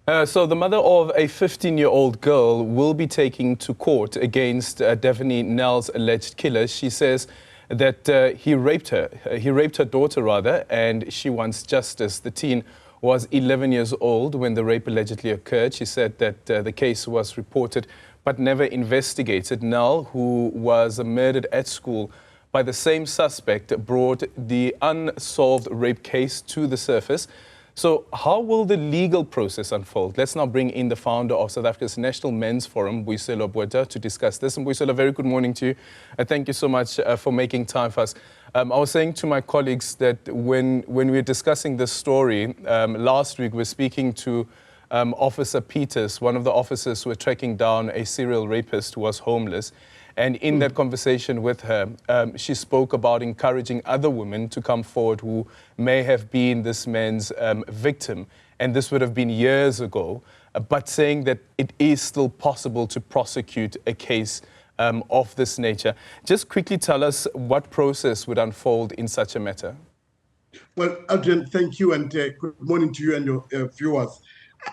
So the mother of a 15-year-old girl will be taking to court against Deveney Nel's alleged killer. She says that he raped her. He raped her daughter, rather, and she wants justice. The teen was 11 years old when the rape allegedly occurred. She said that the case was reported but never investigated. Nel, who was murdered at school by the same suspect, brought the unsolved rape case to the surface. So how will the legal process unfold? Let's now bring in the founder of South Africa's National Men's Forum, Mbuyiselo, Botha, to discuss this. Mbuyiselo, very good morning to you. Thank you so much for making time for us. I was saying to my colleagues that when we were discussing this story last week, we were speaking to Officer Peters, one of the officers who were tracking down a serial rapist who was homeless. And in that conversation with her, she spoke about encouraging other women to come forward who may have been this man's victim. And this would have been years ago, but saying that it is still possible to prosecute a case of this nature. Just quickly tell us what process would unfold in such a matter. Well, Adrian, thank you, and good morning to you and your viewers.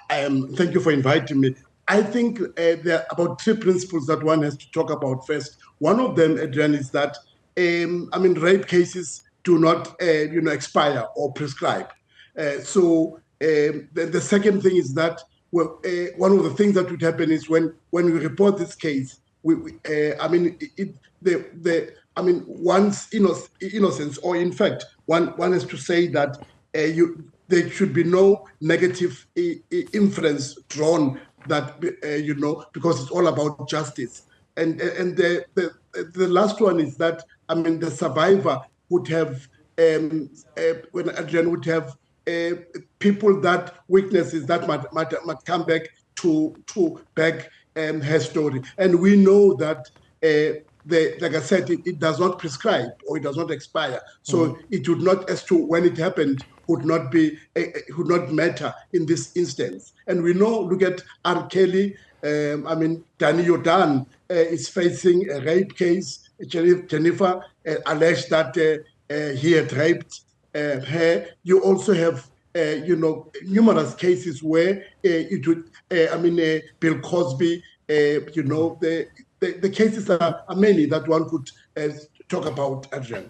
Thank you for inviting me. I think there are about three principles that one has to talk about first. One of them, Adrian, is that rape cases do not, expire or prescribe. The second thing is that one of the things that would happen is when we report this case, one's innocence, or in fact, one has to say that there should be no negative inference drawn that because it's all about justice. And the last one is that the survivor would have when Adrian would have people that witnesses that might come back to back her story. And we know that like I said, it does not prescribe or it does not expire. So it would not, as to when it happened, would not matter in this instance. And we know, look at R. Kelly, Danny Jordan is facing a rape case. Jennifer alleged that he had raped her. You also have, numerous cases where it would, Bill Cosby, the cases are many that one could talk about, Adrian.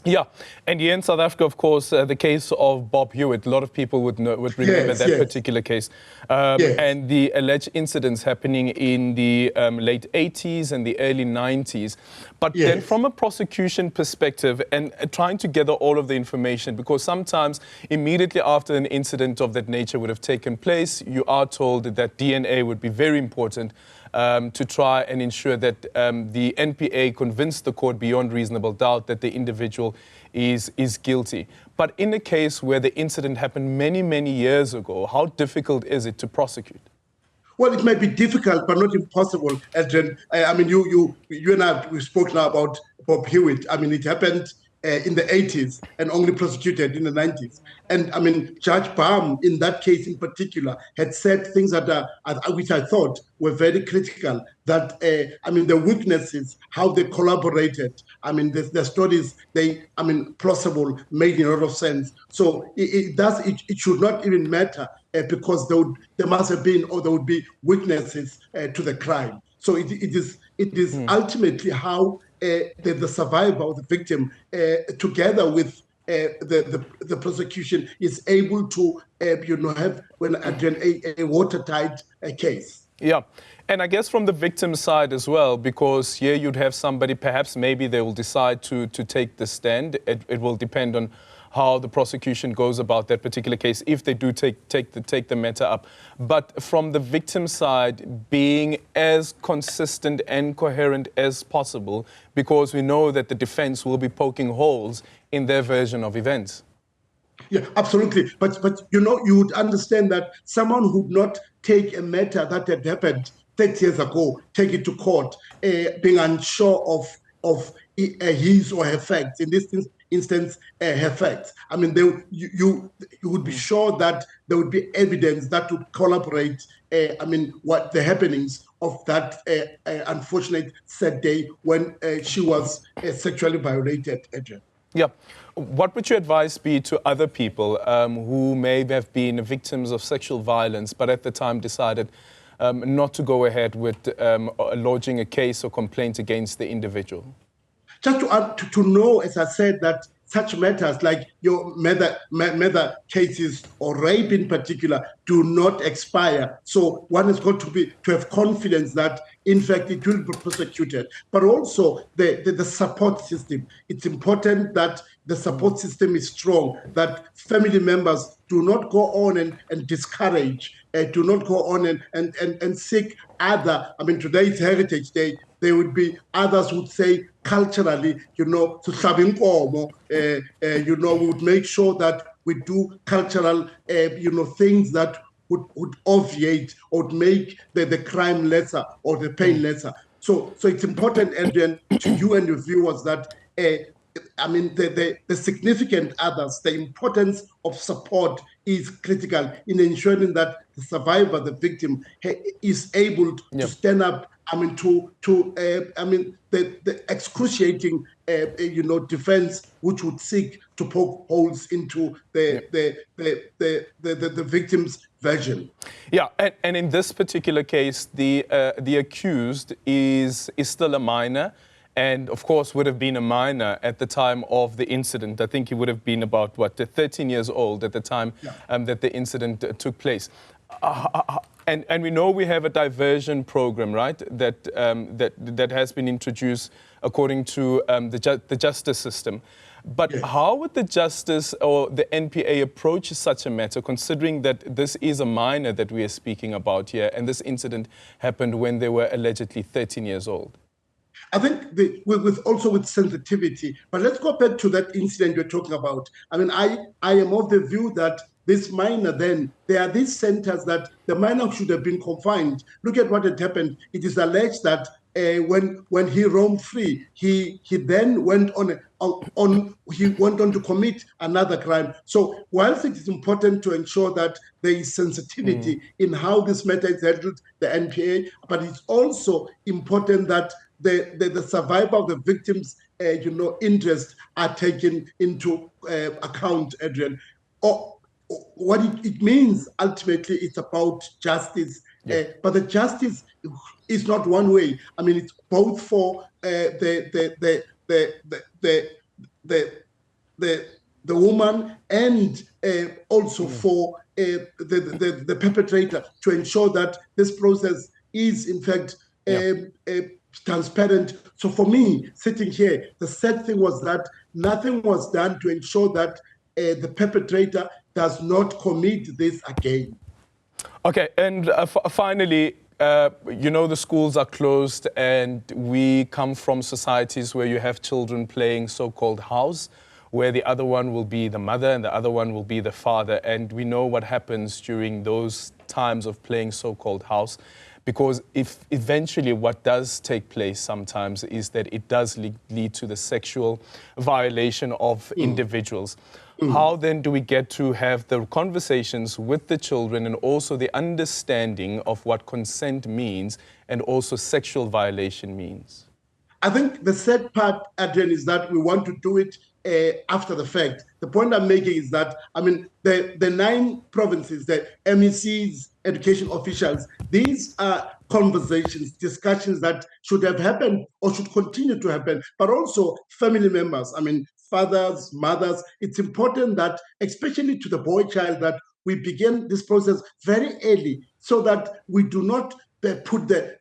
Yeah, and here in South Africa, of course, the case of Bob Hewitt, a lot of people would remember that particular case. And the alleged incidents happening in the late 80s and the early 90s. But then from a prosecution perspective and trying to gather all of the information, because sometimes immediately after an incident of that nature would have taken place, you are told that DNA would be very important to try and ensure that the NPA convinced the court beyond reasonable doubt that the individual is guilty. But in a case where the incident happened many, many years ago, how difficult is it to prosecute? Well, it might be difficult, but not impossible, Adrian. You and I, we spoke now about Bob Hewitt. It happened in the 80s and only prosecuted in the 90s. And Judge Baum, in that case in particular, had said things that which I thought were very critical, that, the witnesses, how they collaborated, the stories, plausible, made a lot of sense. So it should not even matter because there must have been, or there would be witnesses to the crime. So it is ultimately how the survivor or the victim, together with the prosecution, is able to have a watertight case. Yeah, and I guess from the victim's side as well, because here you'd have somebody, perhaps maybe they will decide to take the stand. It will depend on how the prosecution goes about that particular case, if they do take the matter up. But from the victim side, being as consistent and coherent as possible, because we know that the defense will be poking holes in their version of events. Yeah, absolutely. But you would understand that someone who would not take a matter that had happened 30 years ago, take it to court, being unsure of his or her facts, in this instance, her facts. You would be sure that there would be evidence that would corroborate, what the happenings of that unfortunate sad day when she was sexually violated, Adrian. Yeah. What would your advice be to other people who may have been victims of sexual violence, but at the time decided not to go ahead with lodging a case or complaint against the individual? Just to know, as I said, that such matters like your murder cases or rape in particular do not expire. So one has got to have confidence that in fact it will be prosecuted. But also the support system. It's important that the support system is strong, that family members do not go on and discourage, do not go on and seek other. I mean, today's Heritage Day, there would be others would say culturally, you know, we would make sure that we do cultural, things that would obviate or would make the crime lesser or the pain lesser. So it's important, Adrian, to you and your viewers that the significant others, the importance of support is critical in ensuring that the survivor, the victim, is able to stand up. The excruciating, defense which would seek to poke holes into the victim's version. Yeah, and in this particular case, the accused is still a minor. And of course, would have been a minor at the time of the incident. I think he would have been about 13 years old at the time that the incident took place. And we know we have a diversion program, right? That has been introduced according to the justice system. But how would the justice or the NPA approach such a matter, considering that this is a minor that we are speaking about here, and this incident happened when they were allegedly 13 years old? I think with sensitivity, but let's go back to that incident you're talking about. I mean, I am of the view that this minor, then there are these centers that the minor should have been confined. Look at what had happened. It is alleged that when he roamed free, he then went on to commit another crime. So whilst it is important to ensure that there is sensitivity in how this matter is handled, the NPA, but it's also important that the survivor of the victim's interests are taken into account, Adrian. What it means ultimately, it's about justice, but the justice is not one way. I mean, it's both for the woman and also for the perpetrator, to ensure that this process is in fact transparent. So for me, sitting here, the sad thing was that nothing was done to ensure that the perpetrator does not commit this again. Okay, and finally, the schools are closed, and we come from societies where you have children playing so-called house, where the other one will be the mother and the other one will be the father. And we know what happens during those times of playing so-called house. Because if eventually what does take place sometimes is that it does lead to the sexual violation of individuals. How then do we get to have the conversations with the children and also the understanding of what consent means and also sexual violation means? I think the sad part, Adrian, is that we want to do it after the fact. The point I'm making is that, I mean, the 9 provinces, the MECs, education officials, these are conversations, discussions that should have happened or should continue to happen, but also family members, I mean, fathers, mothers. It's important that, especially to the boy child, that we begin this process very early so that we do not put the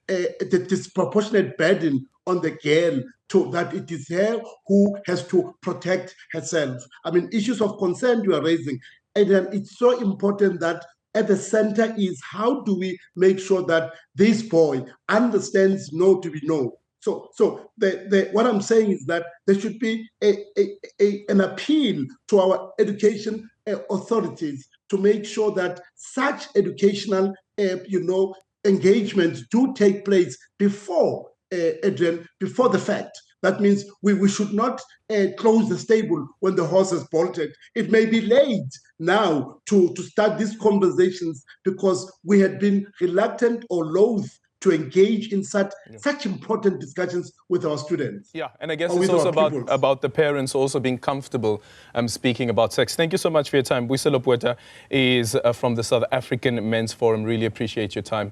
disproportionate burden on the girl, to that it is her who has to protect herself. I mean, issues of consent you are raising, and then it's so important that at the center is how do we make sure that this boy understands no to be no. So what I'm saying is that there should be an appeal to our education authorities to make sure that such educational engagements do take place before before the fact. That means we should not close the stable when the horse has bolted. It may be late now to start these conversations because we had been reluctant or loath to engage in such important discussions with our students. Yeah, and I guess or it's with also our pupils. about the parents also being comfortable speaking about sex. Thank you so much for your time. Mbuyiselo Botha is from the South African Men's Forum. Really appreciate your time.